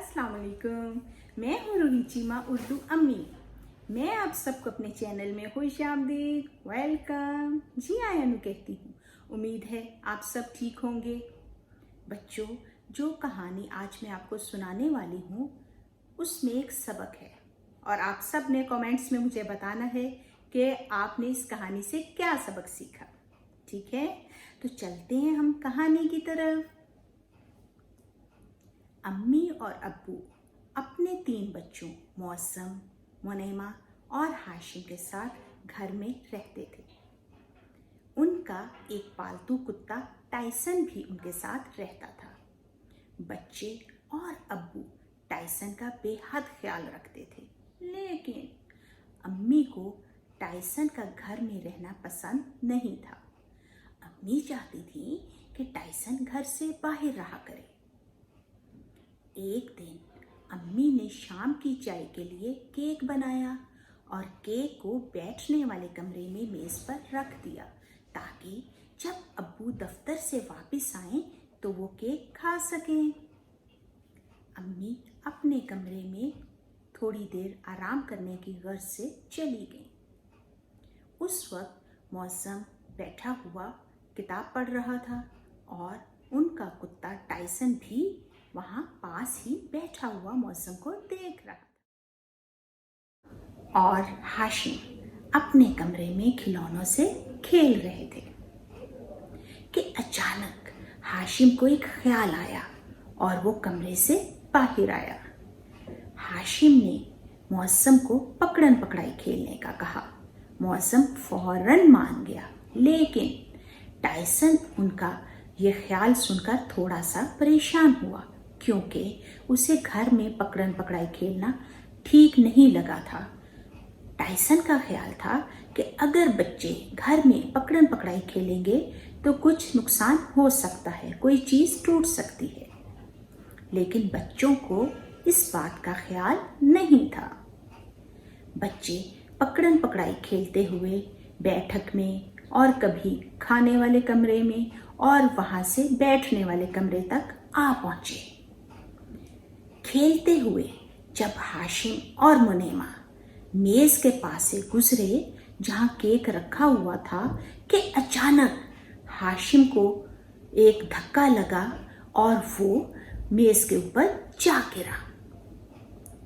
अस्सलाम वालेकुम। मैं हूँ रूही चीमा उर्दू अम्मी। मैं आप सबको अपने चैनल में खुश आमदीद, वेलकम जी आयानु कहती हूँ। उम्मीद है आप सब ठीक होंगे। बच्चों, जो कहानी आज मैं आपको सुनाने वाली हूँ उसमें एक सबक है और आप सब ने कमेंट्स में मुझे बताना है कि आपने इस कहानी से क्या सबक सीखा। ठीक है, तो चलते हैं हम कहानी की तरफ। अम्मी और अब्बू अपने 3 बच्चों मौसम, मुनैमा और हाशिम के साथ घर में रहते थे। उनका एक पालतू कुत्ता टाइसन भी उनके साथ रहता था। बच्चे और अब्बू टाइसन का बेहद ख्याल रखते थे, लेकिन अम्मी को टाइसन का घर में रहना पसंद नहीं था। अम्मी चाहती थी कि टाइसन घर से बाहर रहा करे। एक दिन अम्मी ने शाम की चाय के लिए केक बनाया और केक को बैठने वाले कमरे में मेज पर रख दिया ताकि जब अब्बू दफ्तर से वापस आएं तो वो केक खा सकें। अम्मी अपने कमरे में थोड़ी देर आराम करने की गर्ज से चली गई। उस वक्त मौसम बैठा हुआ किताब पढ़ रहा था और उनका कुत्ता टाइसन भी वहां पास ही बैठा हुआ मौसम को देख रहा था। और हाशिम अपने कमरे में खिलौनों से खेल रहे थे कि अचानक हाशिम को एक ख्याल आया और वो कमरे से बाहर आया। हाशिम ने मौसम को पकड़न पकड़ाई खेलने का कहा। मौसम फौरन मान गया, लेकिन टाइसन उनका ये ख्याल सुनकर थोड़ा सा परेशान हुआ क्योंकि उसे घर में पकड़न पकड़ाई खेलना ठीक नहीं लगा था। टाइसन का ख्याल था कि अगर बच्चे घर में पकड़न पकड़ाई खेलेंगे तो कुछ नुकसान हो सकता है, कोई चीज़ टूट सकती है। लेकिन बच्चों को इस बात का ख्याल नहीं था। बच्चे पकड़न पकड़ाई खेलते हुए बैठक में और कभी खाने वाले कमरे में और वहां से बैठने वाले कमरे तक आ पहुंचे। खेलते हुए जब हाशिम और मुनैमा मेज के पास से गुजरे जहां केक रखा हुआ था कि अचानक हाशिम को एक धक्का लगा और वो मेज के ऊपर जा गिरा।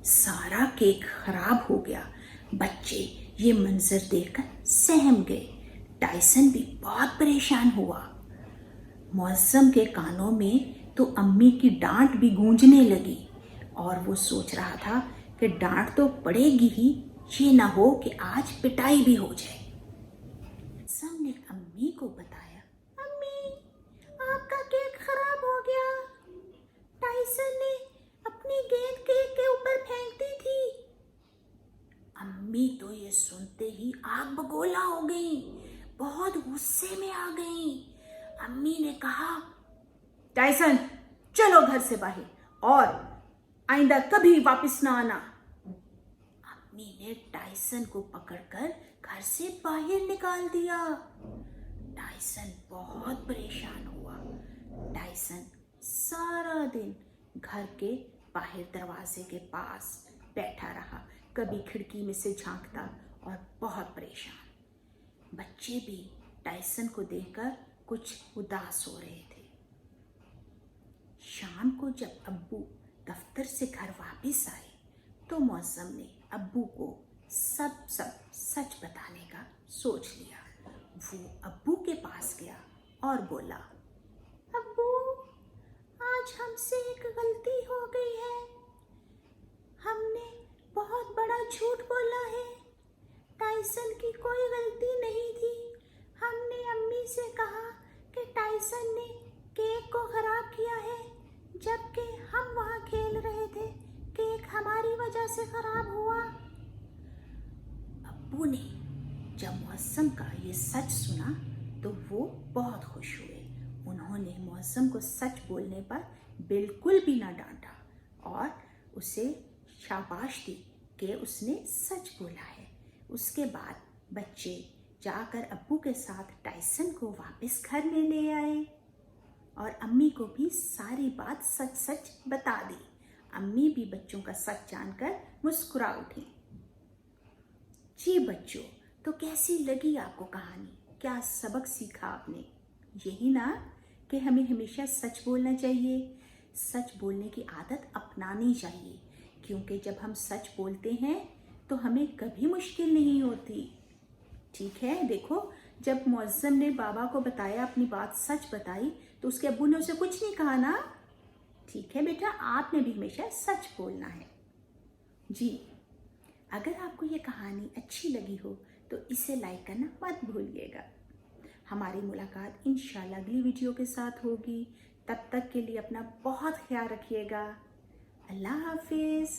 सारा केक खराब हो गया। बच्चे ये मंजर देखकर सहम गए। टाइसन भी बहुत परेशान हुआ। मौसम के कानों में तो अम्मी की डांट भी गूंजने लगी और वो सोच रहा था कि डांट तो पड़ेगी ही, ये ना हो कि आज पिटाई भी हो जाए। सब ने अम्मी को बताया, अम्मी, आपका केक खराब हो गया। टाइसन ने अपनी गेंद केक के ऊपर फेंक दी थी। अम्मी तो ये सुनते ही आग बगोला हो गई, बहुत गुस्से में आ गई। अम्मी ने कहा, टाइसन, चलो घर से बाहर और आइंदा कभी वापस ना आना। अम्मी ने टाइसन को पकड़कर घर से बाहर निकाल दिया। टाइसन बहुत परेशान हुआ। टाइसन सारा दिन घर के बाहर दरवाजे के पास बैठा रहा, कभी खिड़की में से झांकता और बहुत परेशान। बच्चे भी टाइसन को देखकर कुछ उदास हो रहे थे। शाम को जब अब्बू दफ्तर से घर वापस आए तो मौसम ने अब्बू को सब सच बताने का सोच लिया। वो अब्बू के पास गया और बोला, अब्बू, आज हमसे एक गलती हो गई है। हमने बहुत बड़ा झूठ बोला है। टाइसन की कोई गलती नहीं थी। हमने अम्मी से कहा कि टाइसन ने केक को खराब किया है, जबकि हम वहाँ खेल रहे थे। केक हमारी वजह से खराब हुआ। अब्बू ने जब मौसम का ये सच सुना तो वो बहुत खुश हुए। उन्होंने मौसम को सच बोलने पर बिल्कुल भी ना डांटा और उसे शाबाश दी कि उसने सच बोला है। उसके बाद बच्चे जाकर अब्बू के साथ टाइसन को वापस घर में ले आए और अम्मी को भी सारी बात सच सच बता दी अम्मी भी बच्चों का सच जानकर मुस्कुरा उठी। जी बच्चों, तो कैसी लगी आपको कहानी? क्या सबक सीखा आपने? यही ना कि हमें हमेशा सच बोलना चाहिए, सच बोलने की आदत अपनानी चाहिए, क्योंकि जब हम सच बोलते हैं तो हमें कभी मुश्किल नहीं होती। ठीक है, देखो जब मुअज्जम ने बाबा को बताया, अपनी बात सच बताई, तो उसके अब्बू ने उसे कुछ नहीं कहा ना। ठीक है बेटा, आपने भी हमेशा सच बोलना है। जी, अगर आपको ये कहानी अच्छी लगी हो तो इसे लाइक करना मत भूलिएगा। हमारी मुलाकात इंशाल्लाह अगली वीडियो के साथ होगी। तब तक के लिए अपना बहुत ख्याल रखिएगा। अल्लाह हाफिज।